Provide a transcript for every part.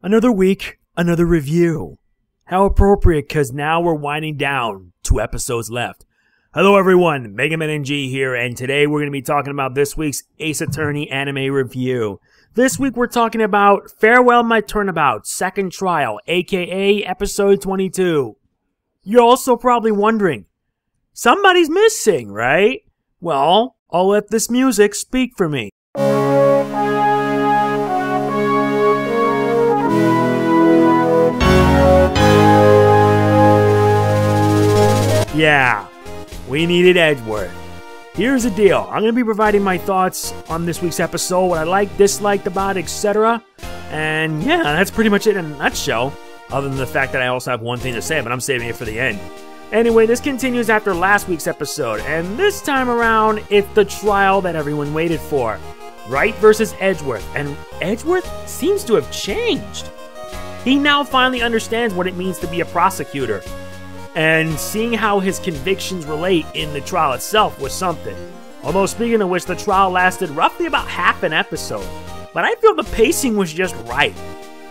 Another week, another review. How appropriate, because now we're winding down. 2 episodes left. Hello everyone, Mega Man NG here, and today we're going to be talking about this week's Ace Attorney anime review. This week we're talking about Farewell My Turnabout, Second Trial, aka Episode 22. You're also probably wondering, somebody's missing, right? Well, I'll let this music speak for me. Yeah, we needed Edgeworth. Here's the deal. I'm going to be providing my thoughts on this week's episode, what I liked, disliked about it, etc. And yeah, that's pretty much it in a nutshell. Other than the fact that I also have one thing to say, but I'm saving it for the end. Anyway, this continues after last week's episode, and this time around, it's the trial that everyone waited for. Wright versus Edgeworth, and Edgeworth seems to have changed. He now finally understands what it means to be a prosecutor. And seeing how his convictions relate in the trial itself was something. Although speaking of which, the trial lasted roughly about half an episode. But I feel the pacing was just right.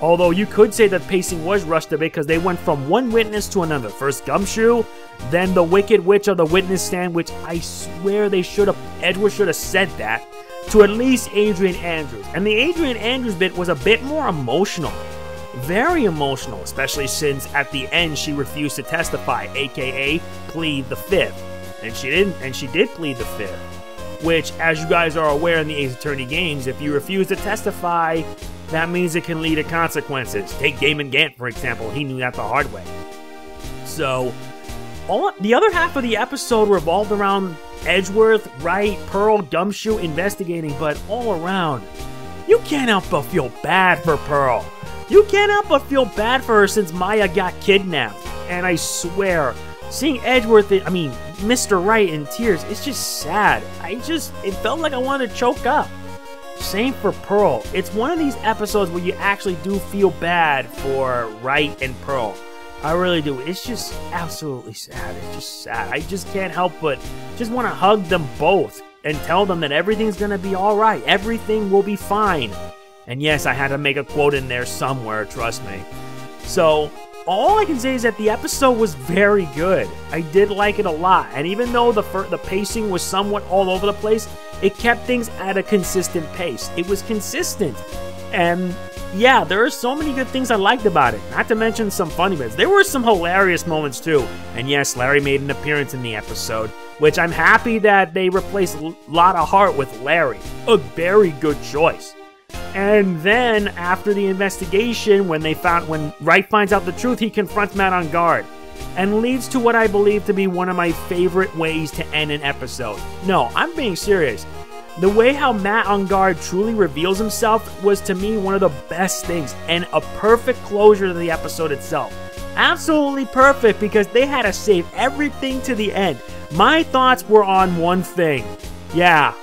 Although you could say that pacing was rushed a bit because they went from one witness to another. First Gumshoe, then the Wicked Witch of the witness stand, which I swear Edgeworth should have said that, to at least Adrian Andrews. And the Adrian Andrews bit was a bit more emotional. Very emotional, especially since at the end she refused to testify, aka plead the fifth. And she did plead the fifth. Which, as you guys are aware in the Ace Attorney games, if you refuse to testify, that means it can lead to consequences. Take Damon Gant, for example, he knew that the hard way. So, the other half of the episode revolved around Edgeworth, Wright, Pearl, Gumshoe investigating, but all around, you can't help but feel bad for Pearl. You can't help but feel bad for her since Maya got kidnapped. And I swear, seeing Mr. Wright in tears, it's just sad. It felt like I wanted to choke up. Same for Pearl. It's one of these episodes where you actually do feel bad for Wright and Pearl. I really do. It's just absolutely sad. It's just sad. I just can't help but just want to hug them both and tell them that everything's going to be alright. Everything will be fine. And yes, I had to make a quote in there somewhere, trust me. So, all I can say is that the episode was very good. I did like it a lot. And even though the pacing was somewhat all over the place, it kept things at a consistent pace. It was consistent. And yeah, there are so many good things I liked about it. Not to mention some funny bits. There were some hilarious moments too. And yes, Larry made an appearance in the episode, which I'm happy that they replaced Lotta Hart with Larry. A very good choice. And then, after the investigation, when Wright finds out the truth, he confronts Matt on guard. And leads to what I believe to be one of my favorite ways to end an episode. No, I'm being serious. The way how Matt on guard truly reveals himself was to me one of the best things. And a perfect closure to the episode itself. Absolutely perfect, because they had to save everything to the end. My thoughts were on one thing. Yeah,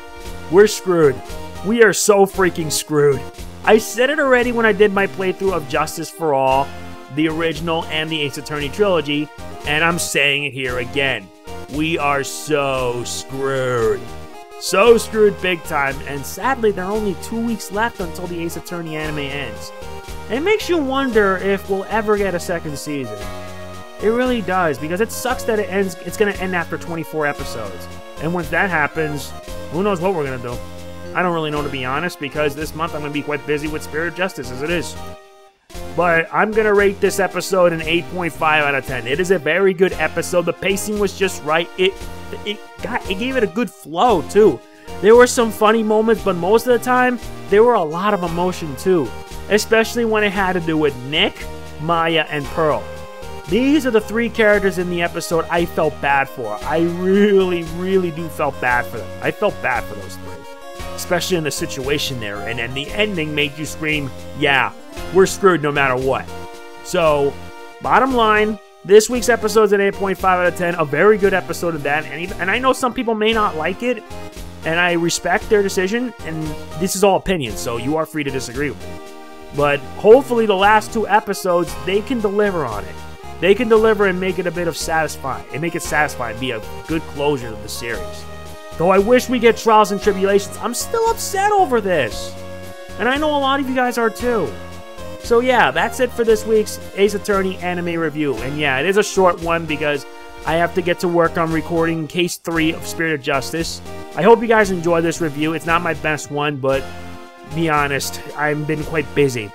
we're screwed. We are so freaking screwed. I said it already when I did my playthrough of Justice for All, the original and the Ace Attorney trilogy, and I'm saying it here again. We are so screwed. So screwed big time, and sadly there are only 2 weeks left until the Ace Attorney anime ends. It makes you wonder if we'll ever get a second season. It really does, because it sucks that it's going to end after 24 episodes. And once that happens, who knows what we're going to do. I don't really know, to be honest, because this month I'm going to be quite busy with Spirit of Justice as it is. But I'm going to rate this episode an 8.5 out of 10. It is a very good episode. The pacing was just right. It gave it a good flow, too. There were some funny moments, but most of the time, there were a lot of emotion, too. Especially when it had to do with Nick, Maya, and Pearl. These are the 3 characters in the episode I felt bad for. I really, really do felt bad for them. I felt bad for those 3. Especially in the situation they're in, and the ending made you scream, yeah, we're screwed no matter what. So, bottom line, this week's episode is an 8.5 out of 10, a very good episode of that, and I know some people may not like it, and I respect their decision, and this is all opinion, so you are free to disagree with me. But hopefully the last 2 episodes, they can deliver on it. They can deliver and make it a bit of satisfying, and make it satisfying, be a good closure to the series. Though I wish we get Trials and Tribulations, I'm still upset over this. And I know a lot of you guys are too. So yeah, that's it for this week's Ace Attorney anime review. And yeah, it is a short one because I have to get to work on recording Case 3 of Spirit of Justice. I hope you guys enjoy this review. It's not my best one, but be honest, I've been quite busy.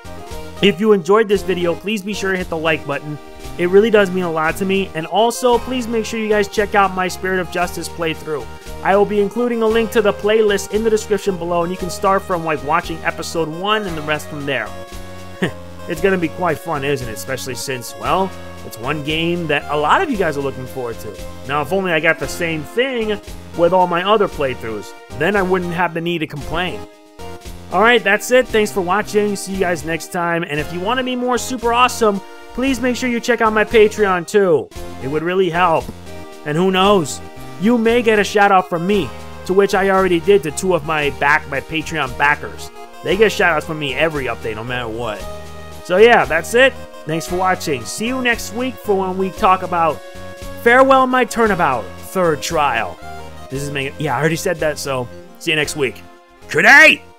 If you enjoyed this video, please be sure to hit the like button. It really does mean a lot to me. And also, please make sure you guys check out my Spirit of Justice playthrough. I will be including a link to the playlist in the description below, and you can start from like watching episode 1 and the rest from there. It's going to be quite fun, isn't it? Especially since, well, it's one game that a lot of you guys are looking forward to. Now, if only I got the same thing with all my other playthroughs, then I wouldn't have the need to complain. Alright, that's it. Thanks for watching. See you guys next time. And if you want to be more super awesome, please make sure you check out my Patreon too. It would really help. And who knows? You may get a shout out from me, to which I already did to 2 of my Patreon backers. They get shout outs from me every update, no matter what. So yeah, that's it. Thanks for watching. See you next week for when we talk about Farewell My Turnabout, 3rd trial. This is yeah, I already said that, so see you next week. Good day!